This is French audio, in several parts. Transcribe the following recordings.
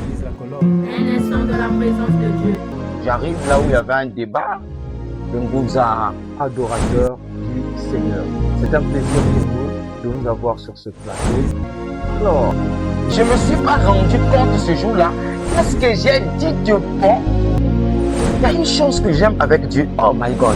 l'église La Colombe. Un instant de la présence de Dieu. J'arrive là où il y avait un débat de Ngouza, adorateur du Seigneur. C'est un plaisir pour nous de nous avoir sur ce plateau. Alors, je me suis pas rendu compte ce jour-là. Qu'est-ce que j'ai dit de bon? Il y a une chose que j'aime avec Dieu. Oh my God.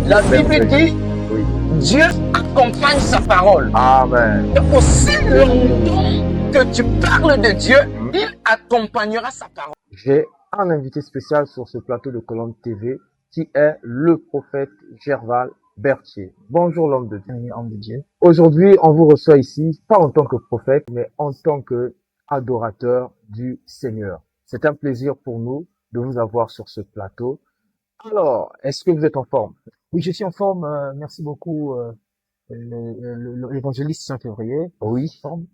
La Bible dit, Oui. Dieu accompagne sa parole. Amen. Et aussi longtemps que tu parles de Dieu, il accompagnera sa parole. J'ai un invité spécial sur ce plateau de Colombe TV qui est le prophète Gerval Berthier. Bonjour l'homme de Dieu. Homme de Dieu. Aujourd'hui, on vous reçoit ici, pas en tant que prophète, mais en tant que adorateur du Seigneur. C'est un plaisir pour nous de vous avoir sur ce plateau. Alors, est-ce que vous êtes en forme? Oui, je suis en forme. Merci beaucoup, l'évangéliste Saint-Février. Oui. Forme.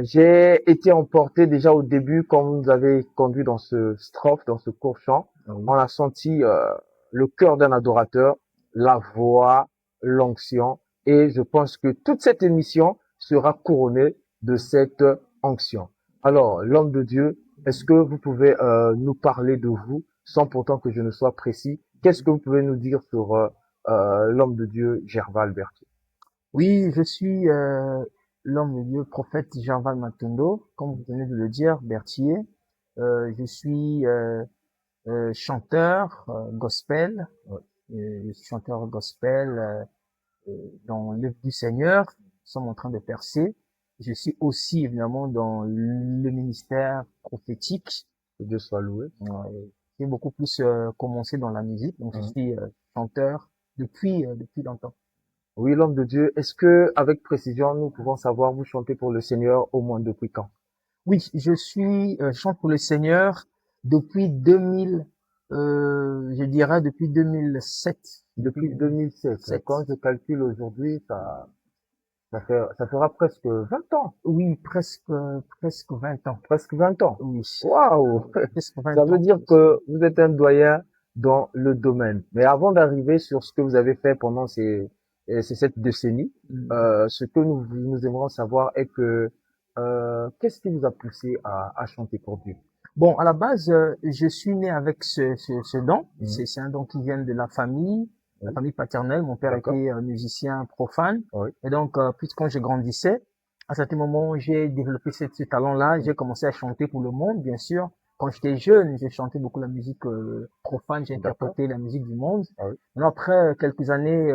J'ai été emporté déjà au début quand vous nous avez conduit dans ce strophe, dans ce court chant. Oui. On a senti le cœur d'un adorateur, la voix, l'onction. Et je pense que toute cette émission sera couronnée de cette onction. Alors, l'homme de Dieu, est-ce que vous pouvez nous parler de vous sans pourtant que je ne sois précis? Qu'est-ce que vous pouvez nous dire sur l'homme de Dieu, Gerval Berthier? Oui, je suis l'homme de Dieu, prophète Gerval Matondo, comme vous venez de le dire, Berthier. Je suis chanteur gospel. Je suis chanteur gospel dans l'œuvre du Seigneur. Nous sommes en train de percer. Je suis aussi évidemment dans le ministère prophétique. Que Dieu soit loué. J'ai beaucoup plus commencé dans la musique, donc je suis chanteur depuis longtemps. Oui, l'homme de Dieu, est-ce que, avec précision, nous pouvons savoir vous chanter pour le Seigneur au moins depuis quand? Oui, je chante pour le Seigneur depuis 2000, je dirais depuis 2007. Depuis 2007. Quand je calcule aujourd'hui, ça fera presque 20 ans. Oui, presque 20 ans. Presque 20 ans. Oui. Waouh! Presque 20 Ça veut ans. dire que vous êtes un doyen dans le domaine. Mais avant d'arriver sur ce que vous avez fait pendant cette décennie, ce que nous aimerons savoir est que, qu'est-ce qui vous a poussé à chanter pour Dieu? Bon, à la base, je suis né avec ce don. C'est un don qui vient de la famille paternelle. Mon père D'accord. était musicien profane. Oui. Et donc, puis quand je grandissais, à certains moments, j'ai développé ce talent-là. J'ai commencé à chanter pour le monde, bien sûr. Quand j'étais jeune, j'ai chanté beaucoup la musique profane. J'ai interprété la musique du monde. Ah oui. Alors, après quelques années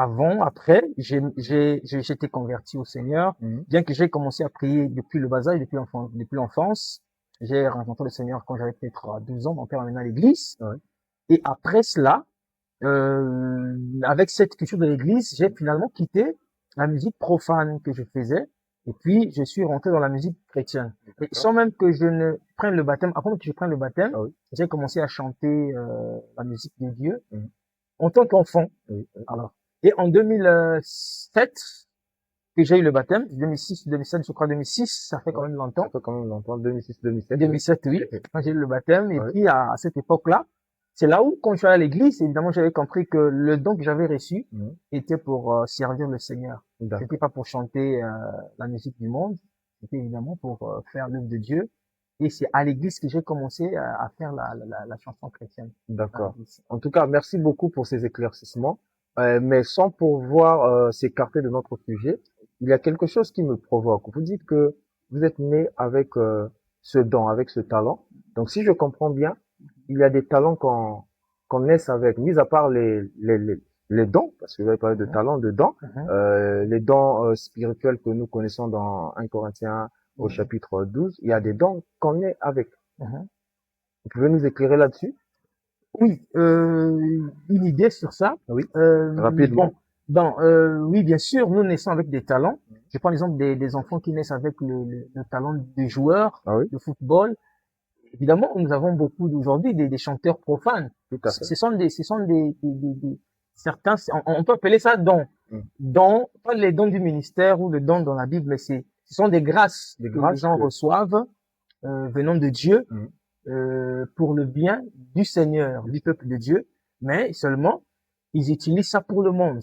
après, j'étais converti au Seigneur. Bien que j'ai commencé à prier depuis le bas âge, depuis l'enfance. J'ai rencontré le Seigneur quand j'avais peut-être 12 ans. Mon père m'a amené à l'église. Oui. Et après cela, avec cette culture de l'église, j'ai finalement quitté la musique profane que je faisais. Et puis, je suis rentré dans la musique chrétienne. Et sans même que je ne prenne le baptême, avant que je prenne le baptême, Ah oui. j'ai commencé à chanter la musique de Dieu en tant qu'enfant. Alors, et en 2007, que j'ai eu le baptême, 2006, 2007, je crois 2006, ça fait quand même longtemps. Ça fait quand même longtemps, 2006, 2007. 2007, oui, quand j'ai eu le baptême. Et Oui. puis, à cette époque-là, c'est là où, quand je suis allé à l'église, évidemment, j'avais compris que le don que j'avais reçu était pour servir le Seigneur. D'accord. C'était pas pour chanter la musique du monde, c'était évidemment pour faire l'œuvre de Dieu. Et c'est à l'église que j'ai commencé à faire la chanson chrétienne. D'accord. En tout cas, merci beaucoup pour ces éclaircissements. Mais sans pouvoir s'écarter de notre sujet, il y a quelque chose qui me provoque. Vous dites que vous êtes né avec ce don, avec ce talent. Donc, si je comprends bien, il y a des talents qu'on naisse avec, mis à part les dons, parce que vous avez parlé de talents, de dons, les dons spirituels que nous connaissons dans 1 Corinthiens au chapitre 12, il y a des dons qu'on naît avec. Vous pouvez nous éclairer là-dessus? Oui, une idée sur ça. Oui. Rapidement. Oui, bien sûr, nous naissons avec des talents. Je prends l'exemple des enfants qui naissent avec le talent de joueur de football. Évidemment, nous avons beaucoup aujourd'hui des chanteurs profanes. Tout à fait. Ce sont des certains, on peut appeler ça dons. Dons, pas les dons du ministère ou les dons dans la Bible, mais ce sont des grâces que les gens reçoivent venant de Dieu pour le bien du Seigneur, du peuple de Dieu. Mais seulement, ils utilisent ça pour le monde.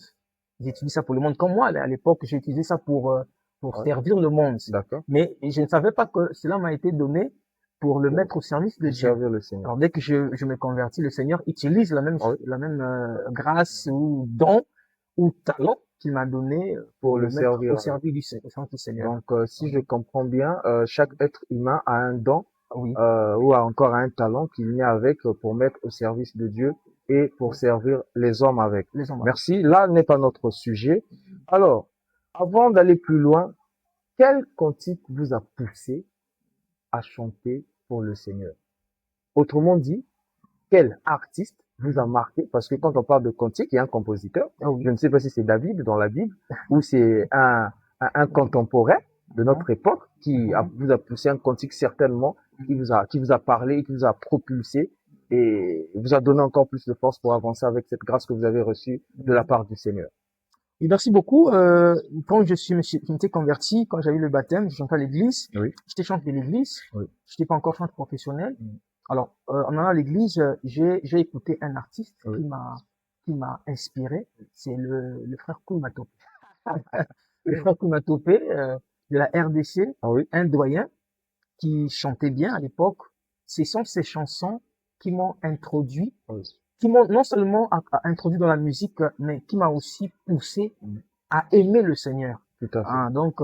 Ils utilisent ça pour le monde. Comme moi, à l'époque, j'ai utilisé ça pour pour Ouais. servir le monde. D'accord. Mais je ne savais pas que cela m'a été donné pour le mettre au service de De Dieu. servir le Seigneur. Alors dès que je me convertis, le Seigneur utilise Oui. la même grâce ou don ou talent qu'il m'a donné Pour le mettre servir. au service au service du Seigneur. Donc, si je comprends bien, chaque être humain a un don Oui, ou a encore un talent qu'il naît avec pour mettre au service de Dieu et pour servir les hommes avec. les hommes. Merci. Là n'est pas notre sujet. Alors, avant d'aller plus loin, quel cantique vous a poussé à chanter pour le Seigneur? Autrement dit, quel artiste vous a marqué? Parce que quand on parle de cantique, il y a un compositeur. Ah oui. Je ne sais pas si c'est David dans la Bible ou c'est un contemporain de notre époque qui vous a poussé un cantique certainement, qui vous a parlé, qui vous a propulsé et vous a donné encore plus de force pour avancer avec cette grâce que vous avez reçue de la part du Seigneur. Et merci beaucoup. Quand je m'étais converti, quand j'ai eu le baptême, je chantais à l'église. Oui. J'étais chanteur de l'église. Oui. J'étais pas encore chanteur professionnel. Alors, en allant à l'église, j'ai écouté un artiste Oui. qui m'a inspiré. C'est le frère Koumatopé. Le frère Koumatopé, de la RDC, Ah oui. un doyen qui chantait bien à l'époque. Ce sont ces chansons qui m'ont introduit, Oui. qui m'ont non seulement introduit dans la musique, mais qui m'a aussi poussé à aimer le Seigneur. Tout à fait. Ah, donc,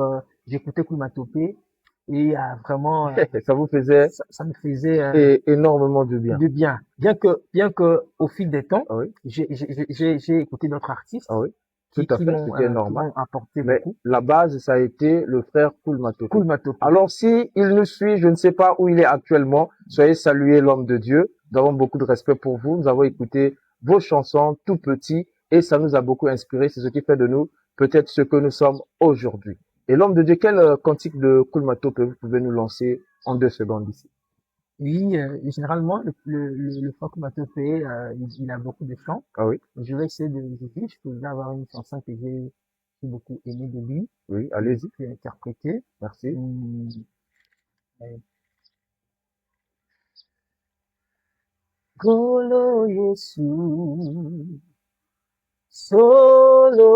j'écoutais Koumatopé et vraiment, Ça vous faisait ça me faisait énormément de bien. de bien. Bien que au fil des temps, Ah oui. j'ai écouté d'autres artistes Ah oui. Tout à fait. C'était normal. m'ont apporté Mais beaucoup. la base, ça a été le frère Koumatopé. Koumatopé. Alors, si il nous suit, je ne sais pas où il est actuellement, soyez salués, l'homme de Dieu. Nous avons beaucoup de respect pour vous. Nous avons écouté vos chansons tout petits et ça nous a beaucoup inspiré. C'est ce qui fait de nous peut-être ce que nous sommes aujourd'hui. Et l'homme de Dieu, quel cantique de Koumatopé vous pouvez nous lancer en 2 secondes ici? Oui, généralement, le frère Koumatopé, il a beaucoup de chants. Ah oui, Je vais essayer de je peux avoir une chanson que j'ai beaucoup aimé de lui, oui, allez-y. que j'ai interprétée. Merci. Kolo Yesu, solo,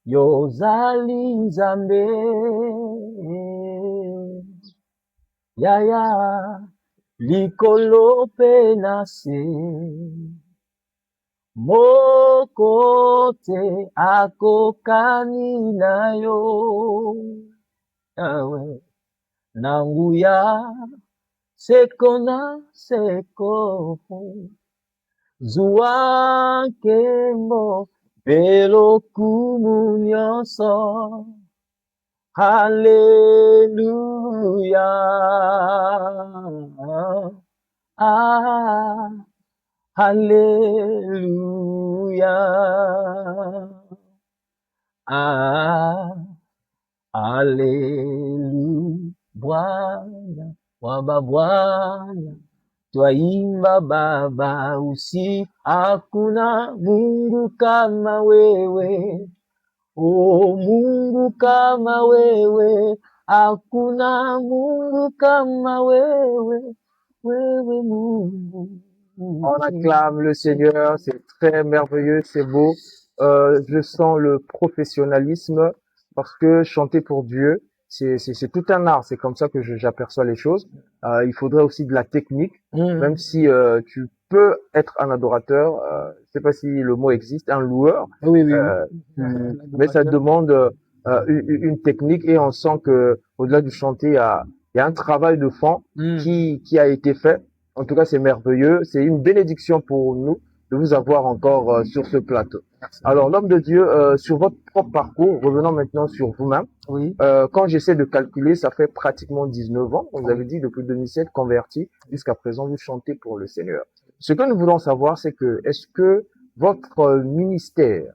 yozali nzambe, yaya, likolo pe na se, moko te akokani na yo, yawe, na nguya, seko na seko, zuwa nkembo belokumu nyonso. Hallelujah. Ah, hallelujah. Ah, hallelujah. Bwana, Baba Bwana, twaimba Baba usi, hakuna Mungu kama wewe. O Mungu kama wewe, hakuna Mungu kama wewe, wewe Mungu. On acclame le Seigneur, c'est très merveilleux, c'est beau. Je sens le professionnalisme parce que chanter pour Dieu, c'est tout un art. C'est comme ça que j'aperçois les choses. Il faudrait aussi de la technique, même si tu peux être un adorateur. Je sais pas si le mot existe, un loueur. Oui, oui, Mais ça demande une technique et on sent que au-delà du chanter, il y a un travail de fond qui a été fait. En tout cas, c'est merveilleux. C'est une bénédiction pour nous de vous avoir encore sur ce plateau. Alors, l'homme de Dieu, sur votre propre parcours, revenons maintenant sur vous-même. Oui. Quand j'essaie de calculer, ça fait pratiquement 19 ans. Vous avez dit depuis 2007 converti. Jusqu'à présent, vous chantez pour le Seigneur. Ce que nous voulons savoir, c'est que est-ce que votre ministère,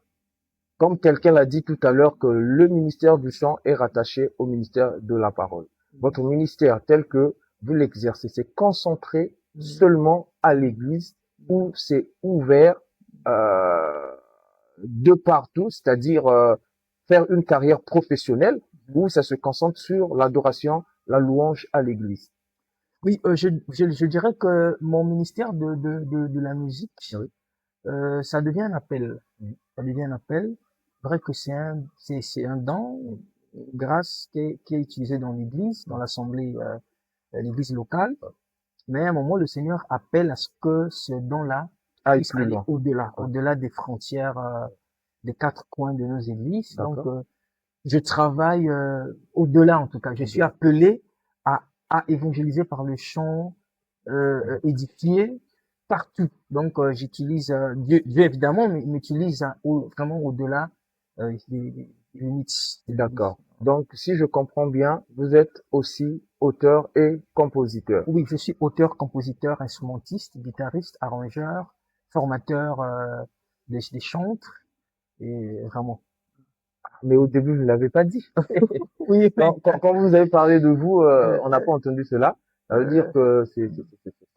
comme quelqu'un l'a dit tout à l'heure, que le ministère du chant est rattaché au ministère de la parole. Votre ministère tel que vous l'exercez, c'est concentré seulement à l'église ou c'est ouvert de partout, c'est-à-dire faire une carrière professionnelle ou ça se concentre sur l'adoration, la louange à l'église? Oui, je dirais que mon ministère de la musique, ça devient un appel. Ça devient un appel. Vrai que c'est un don, grâce qui est utilisée dans l'église, dans l'assemblée, l'église locale. Mais à un moment, le Seigneur appelle à ce que ce don-là puisse aller au-delà des frontières, des 4 coins de nos églises. Donc, je travaille au-delà, en tout cas. Je suis appelé à évangéliser par le chant, édifié partout. Donc, j'utilise Dieu évidemment, mais il m'utilise vraiment au-delà des limites. D'accord. Donc, si je comprends bien, vous êtes aussi auteur et compositeur. Oui, je suis auteur, compositeur, instrumentiste, guitariste, arrangeur, formateur des chantres et vraiment. Mais au début, vous ne l'avez pas dit. Oui. Quand vous avez parlé de vous, on n'a pas entendu cela. Ça veut dire que c'est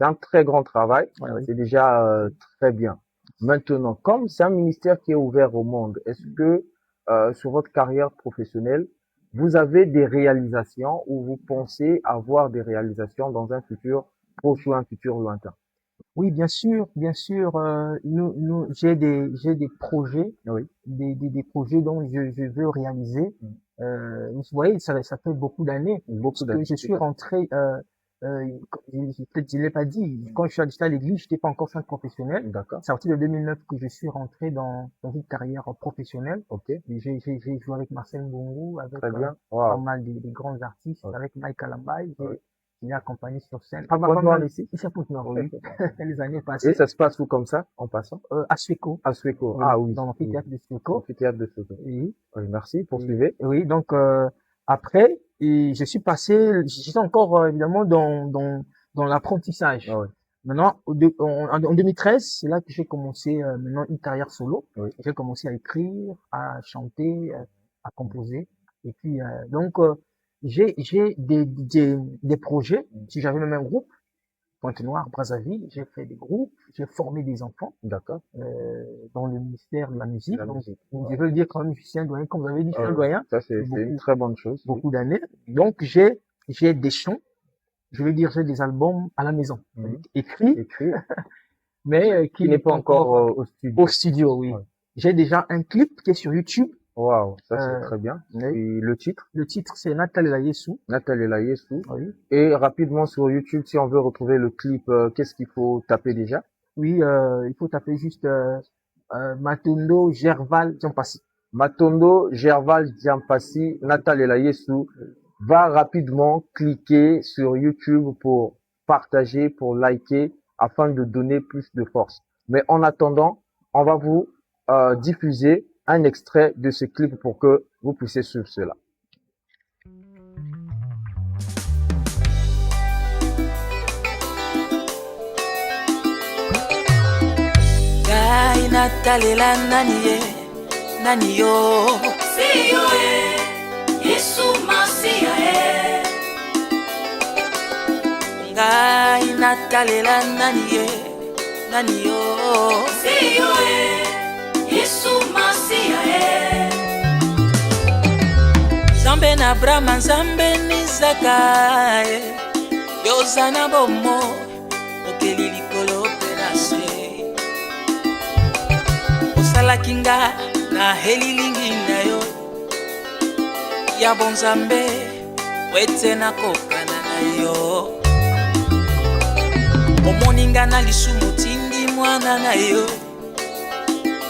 un très grand travail. Oui. C'est déjà très bien. Maintenant, comme c'est un ministère qui est ouvert au monde, est-ce que sur votre carrière professionnelle, vous avez des réalisations ou vous pensez avoir des réalisations dans un futur proche ou un futur lointain? Oui, bien sûr, j'ai des projets, des projets dont je veux réaliser. Vous voyez, ça fait beaucoup d'années que je suis rentré. Peut-être je l'ai pas dit. Quand j'étais à l'église, j'étais pas encore chanteur professionnel. D'accord. C'est à partir de 2009 que je suis rentré dans une carrière professionnelle. Ok. Et j'ai joué avec Marcel Mbongo, avec Très bien. pas mal des grands artistes, avec Mike Alambay. Il est accompagné sur scène. À Pointe-Noire ici? Ici à Pointe-Noire, oui. Les années passées. Et ça se passe où comme ça, en passant? À Sueco. À Sueco. Oui, Ah oui. dans l'amphithéâtre de Sueco. Amphithéâtre de Sueco. Oui. Oui, merci. Poursuivez. Oui, donc, après, et je suis passé, j'étais encore, évidemment, dans l'apprentissage. Ah oui. Maintenant, en 2013, c'est là que j'ai commencé, maintenant une carrière solo. Oui. J'ai commencé à écrire, à chanter, à composer. Et puis, donc, j'ai des projets. Si j'avais même un groupe, Pointe-Noire, Brazzaville, j'ai fait des groupes, j'ai formé des enfants. D'accord. Dans le ministère de la musique. Donc, Ouais. je veux le dire quand même, je suis un doyen, comme vous avez dit, je suis un doyen. Ça, c'est une très bonne chose. Beaucoup d'années. Donc, j'ai des chants. Je veux dire, j'ai des albums à la maison. Écrits. Mais, qui n'est pas encore au studio, oui. Ouais. J'ai déjà un clip qui est sur YouTube. Waouh, ça c'est très bien. Oui. Et le titre? Le titre, c'est Natal Yesu. Natal Yesu. Oui. Et rapidement sur YouTube, si on veut retrouver le clip, qu'est-ce qu'il faut taper déjà? Oui, il faut taper juste Matondo Gerval Djampassi. Matondo Gerval Djampassi, Natal Yesu. Va rapidement cliquer sur YouTube pour partager, pour liker, afin de donner plus de force. Mais en attendant, on va vous diffuser un extrait de ce clip pour que vous puissiez suivre cela. Gai natalela nani yo Si yo Yesu Masia Gai natalela nani yo Si yo Yesu Masia Zambe na Abraham, Zambe ni Isaka Yozana bomo okeli likolo penase Osala kinga na helilingi na yo ya bonzambe wete na kokana na yo omoninga na lisumu tindi mwana na yo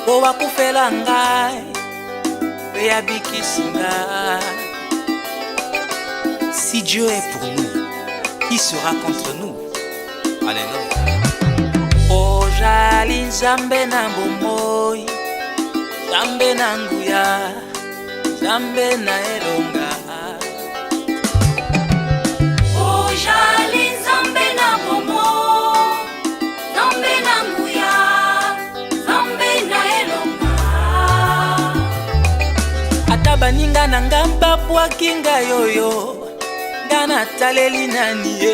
po wakufela ngai pe ya bikisinga. Si Dieu est pour nous, qui sera contre nous? Alléluia. Ojali Nzambe na bomoi, Nzambe na nguya, Nzambe na elonga. Ojali Nzambe na bomoi, Nzambe na nguya, Nzambe na elonga. Ata baninga na ngamba bwakinga yoyo, ngana taleli nani ye,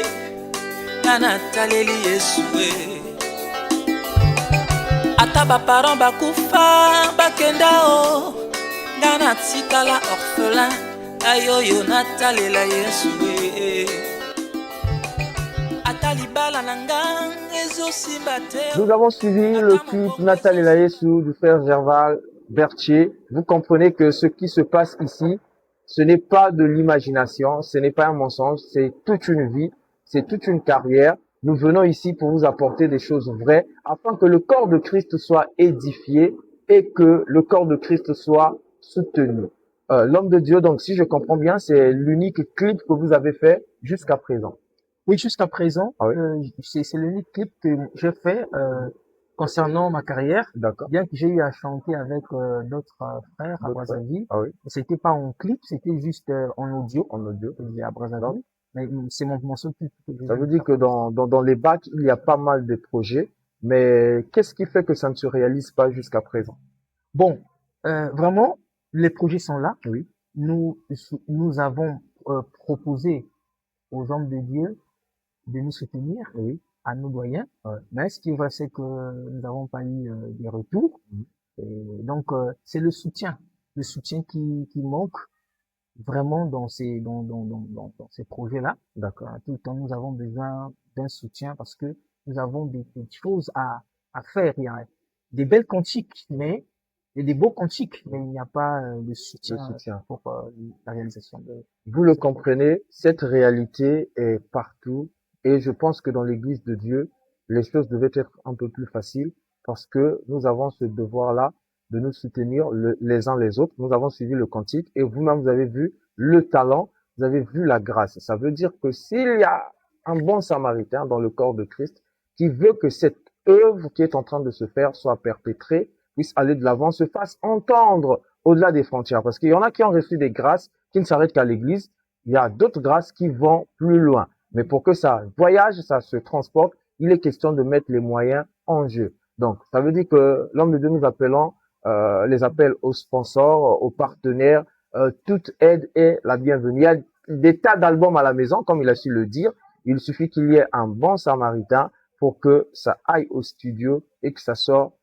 ngana taleli Yesu ye. Ata ba parents bakufa bakenda o, ngana tikala orphelin, ayoyo natalela Yesu ye. Ata libala nanga ezosimba te. Nous avons suivi le clip Natal Yesu du frère Gerval Berthier. Vous comprenez que ce qui se passe ici ce n'est pas de l'imagination, ce n'est pas un mensonge, c'est toute une vie, c'est toute une carrière. Nous venons ici pour vous apporter des choses vraies afin que le corps de Christ soit édifié et que le corps de Christ soit soutenu. L'homme de Dieu, donc si je comprends bien, c'est l'unique clip que vous avez fait jusqu'à présent. Oui, jusqu'à présent, Ah oui. c'est l'unique clip que j'ai fait concernant ma carrière. D'accord. Bien que j'ai eu à chanter avec d'autres frères à D'autres Brazzaville. Ah oui, C'était pas en clip, c'était juste en audio. en audio. À Brazzaville. Mais c'est mon seul clip. Ça veut dire que dans les bacs, il y a pas mal de projets, mais qu'est-ce qui fait que ça ne se réalise pas jusqu'à présent? Bon, vraiment, les projets sont là. Oui. Nous avons proposé aux hommes de Dieu de nous soutenir, Oui. à nos doyens. Ouais. Mais ce qui est vrai, c'est que nous n'avons pas eu des retours. Mhm. Et donc, c'est le soutien qui manque vraiment dans ces projets-là. D'accord. Tout le temps, nous avons besoin d'un soutien parce que nous avons des choses à faire. Il y a des belles cantiques, mais il y a des beaux cantiques, mais il n'y a pas de soutien, pour la réalisation de. Vous le comprenez, cette réalité est partout et je pense que dans l'Église de Dieu, les choses devaient être un peu plus faciles parce que nous avons ce devoir-là de nous soutenir les uns les autres. Nous avons suivi le cantique et vous-même, vous avez vu le talent, vous avez vu la grâce. Ça veut dire que s'il y a un bon samaritain dans le corps de Christ qui veut que cette œuvre qui est en train de se faire soit perpétrée, puisse aller de l'avant, se fasse entendre au-delà des frontières. Parce qu'il y en a qui ont reçu des grâces qui ne s'arrêtent qu'à l'église. Il y a d'autres grâces qui vont plus loin. Mais pour que ça voyage, ça se transporte, il est question de mettre les moyens en jeu. Donc, ça veut dire que l'homme de Dieu nous appelons, les appels aux sponsors, aux partenaires, toute aide est la bienvenue. Il y a des tas d'albums à la maison, comme il a su le dire. Il suffit qu'il y ait un bon samaritain pour que ça aille au studio et que ça sorte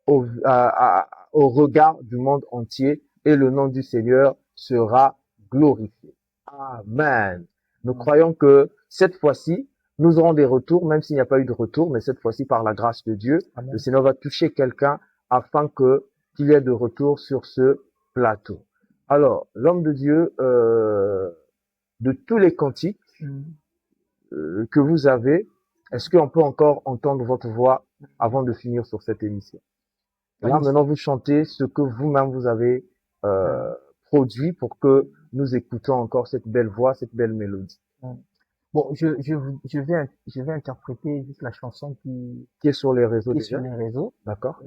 au regard du monde entier et le nom du Seigneur sera glorifié. Amen. Nous croyons que cette fois-ci, nous aurons des retours, même s'il n'y a pas eu de retour, mais cette fois-ci, par la grâce de Dieu, Amen. le Seigneur va toucher quelqu'un afin qu'il y ait de retour sur ce plateau. Alors, l'homme de Dieu, de tous les cantiques que vous avez, est-ce qu'on peut encore entendre votre voix avant de finir sur cette émission? Là, maintenant, vous chantez ce que vous-même vous avez produit pour que nous écoutons encore cette belle voix, cette belle mélodie. Bon, je vais interpréter juste la chanson qui est sur les réseaux est déjà. sur les réseaux. D'accord.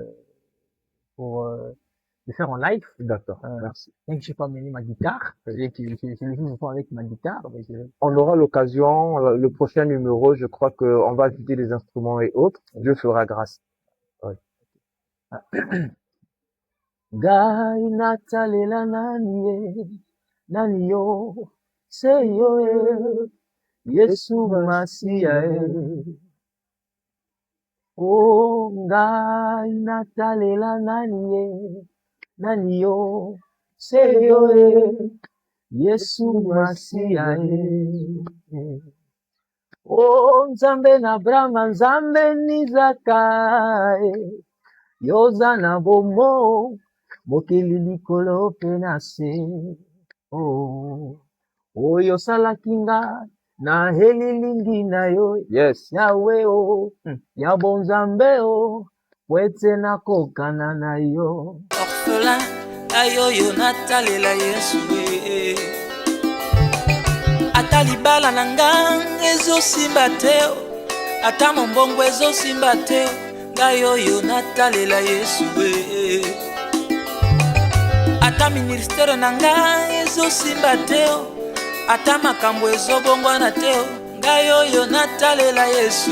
Pour le faire en live. D'accord. Merci. Même que j'ai pas mené ma guitare, je le joue avec ma guitare. Mais on aura l'occasion, le prochain numéro, je crois qu'on va ajouter des instruments et autres. Dieu fera grâce. Oui. Gai natalela nani yo seyo Yesu Masia o gai natalela nani yo seyo Yesu Masia o Nzambe na Abrahama Nzambe Nizaka yoza na bomo mokili likolo pe na se oyo osalaki nga na elilingi na yo yes. yawe ya bonzambe po ete nakokana na yo orphelin ayoyo natalela yesu ata libala na nga ezosimba te ata mombongo ezosimba te ngai oyo natalela yesu ata ministere na ngai ezosimba te ata makambo ezobongwana te ngai oyo natalela yesu